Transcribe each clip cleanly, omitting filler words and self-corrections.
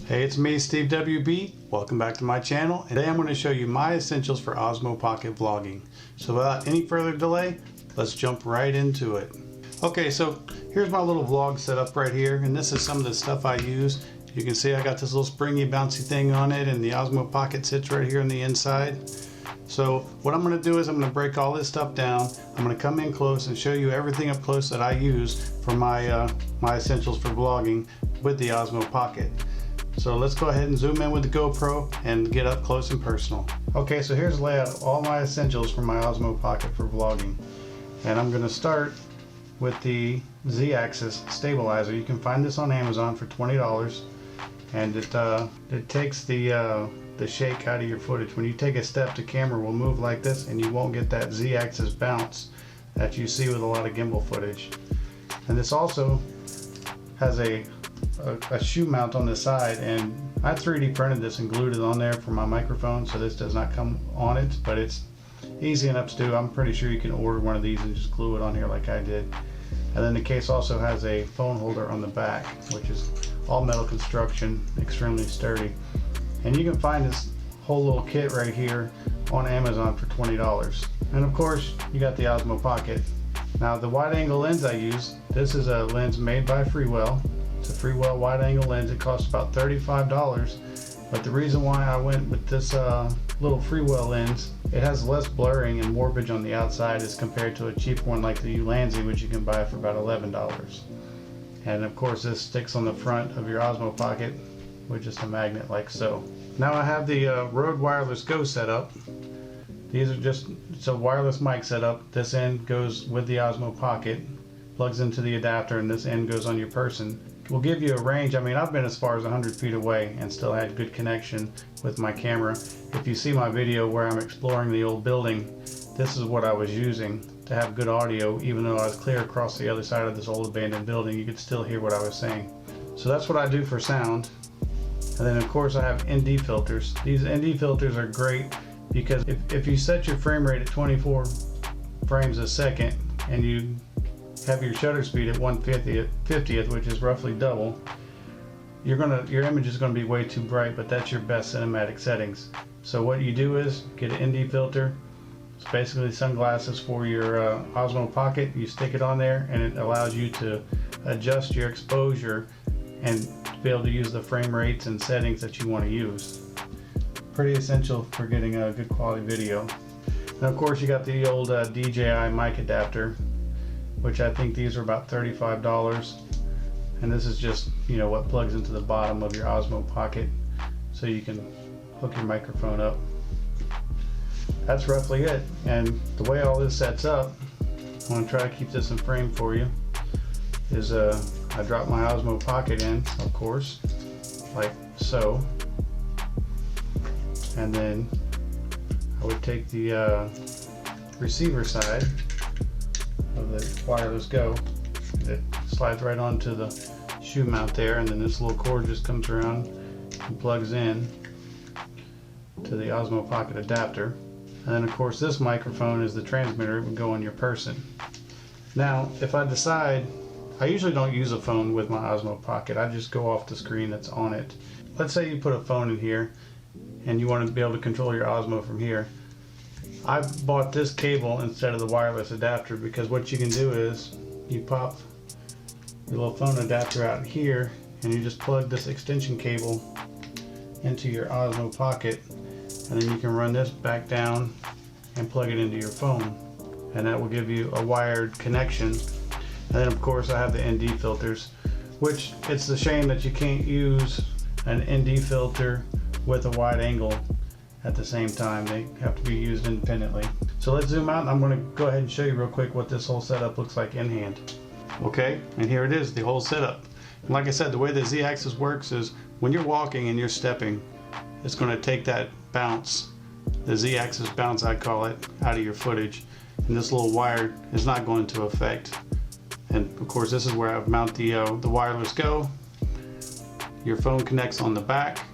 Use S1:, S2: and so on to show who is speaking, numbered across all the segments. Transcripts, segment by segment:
S1: Hey, it's me, SteveWB. Welcome back to my channel. Today I'm going to show you my essentials for Osmo Pocket vlogging. So without any further delay, let's jump right into it. Okay, so here's my little vlog setup right here, and this is some of the stuff I use. You can see I got this little springy bouncy thing on it, and the Osmo Pocket sits right here on the inside. So what I'm going to do is I'm going to break all this stuff down. I'm going to come in close and show you everything up close that I use for my essentials for vlogging with the Osmo Pocket. So let's go ahead and zoom in with the GoPro and get up close and personal. Okay, so here's a layout of all my essentials for my Osmo Pocket for vlogging. And I'm going to start with the Z-axis stabilizer. You can find this on Amazon for $20, and it takes the shake out of your footage. When you take a step, the camera will move like this, and you won't get that Z-axis bounce that you see with a lot of gimbal footage. And this also has a shoe mount on the side, and I 3D printed this and glued it on there for my microphone, so this does not come on it, but it's easy enough to do. I'm pretty sure you can order one of these and just glue it on here like I did. And then the case also has a phone holder on the back, which is all metal construction, extremely sturdy. And you can find this whole little kit right here on Amazon for $20. And of course, you got the Osmo Pocket. Now the wide angle lens I use, this is a lens made by Freewell. It's a Freewell wide angle lens. It costs about $35. But the reason why I went with this little Freewell lens, it has less blurring and warpage on the outside as compared to a cheap one like the Ulanzi, which you can buy for about $11. And of course this sticks on the front of your Osmo Pocket with just a magnet like so. Now I have the Rode Wireless Go set up. These are just, it's a wireless mic setup. This end goes with the Osmo Pocket, plugs into the adapter, and this end goes on your person. Will give you a range. I mean, I've been as far as 100 feet away and still had good connection with my camera. If you see my video where I'm exploring the old building, this is what I was using to have good audio. Even though I was clear across the other side of this old abandoned building, you could still hear what I was saying. So that's what I do for sound. And then of course I have ND filters. These ND filters are great because if you set your frame rate at 24 frames a second and you have your shutter speed at 1/50th, which is roughly double, your image is going to be way too bright, but that's your best cinematic settings. So what you do is get an ND filter. It's basically sunglasses for your Osmo Pocket. You stick it on there and it allows you to adjust your exposure and be able to use the frame rates and settings that you want to use. Pretty essential for getting a good quality video. And of course you got the old DJI mic adapter, which I think these are about $35. And this is just, you know, what plugs into the bottom of your Osmo Pocket so you can hook your microphone up. That's roughly it. And the way all this sets up, I'm going to try to keep this in frame for you, is I drop my Osmo Pocket in, of course, like so. And then I would take the receiver side of the Wireless Go. It slides right onto the shoe mount there, and then this little cord just comes around and plugs in to the Osmo Pocket adapter. And then of course this microphone is the transmitter. It would go on your person. Now if I decide, I usually don't use a phone with my Osmo Pocket. I just go off the screen that's on it. Let's say you put a phone in here and you want to be able to control your Osmo from here. I bought this cable instead of the wireless adapter because what you can do is you pop your little phone adapter out here and you just plug this extension cable into your Osmo Pocket, and then you can run this back down and plug it into your phone, and that will give you a wired connection. And then of course I have the ND filters, which it's a shame that you can't use an ND filter with a wide angle at the same time. They have to be used independently. So let's zoom out and I'm going to go ahead and show you real quick what this whole setup looks like in hand. Okay, and here it is, the whole setup. And like I said, the way the Z-axis works is when you're walking and you're stepping, it's going to take that bounce, the Z-axis bounce I call it, out of your footage, and this little wire is not going to affect. And of course this is where I mount the Wireless Go. Your phone connects on the back.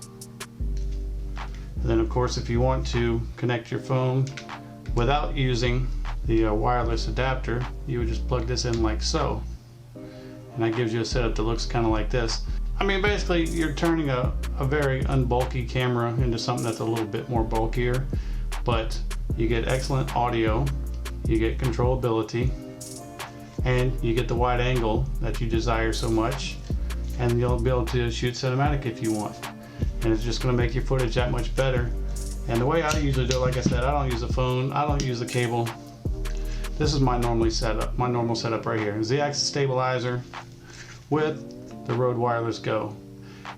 S1: And then of course if you want to connect your phone without using the wireless adapter, you would just plug this in like so. And that gives you a setup that looks kind of like this. I mean, basically you're turning a very unbulky camera into something that's a little bit more bulkier, but you get excellent audio, you get controllability, and you get the wide angle that you desire so much, and you'll be able to shoot cinematic if you want. And it's just going to make your footage that much better. And the way I usually do it, like I said, I don't use a phone, I don't use the cable. This is my normal setup right here. Z-axis stabilizer with the Rode Wireless Go.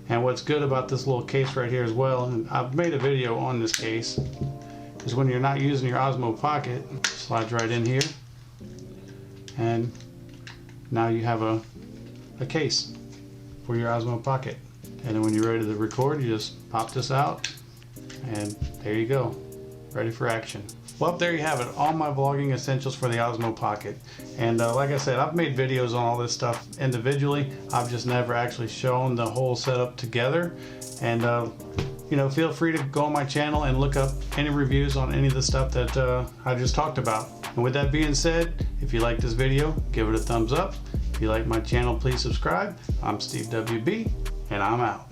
S1: And what's good about this little case right here as well, and I've made a video on this case, is when you're not using your Osmo Pocket, it slides right in here, and now you have a case for your Osmo Pocket. And then when you're ready to record, you just pop this out, and there you go, ready for action. Well, there you have it, all my vlogging essentials for the Osmo Pocket. And like I said, I've made videos on all this stuff individually. I've just never actually shown the whole setup together. And you know, feel free to go on my channel and look up any reviews on any of the stuff that I just talked about. And with that being said, if you like this video, give it a thumbs up. If you like my channel, please subscribe. I'm SteveWB, and I'm out.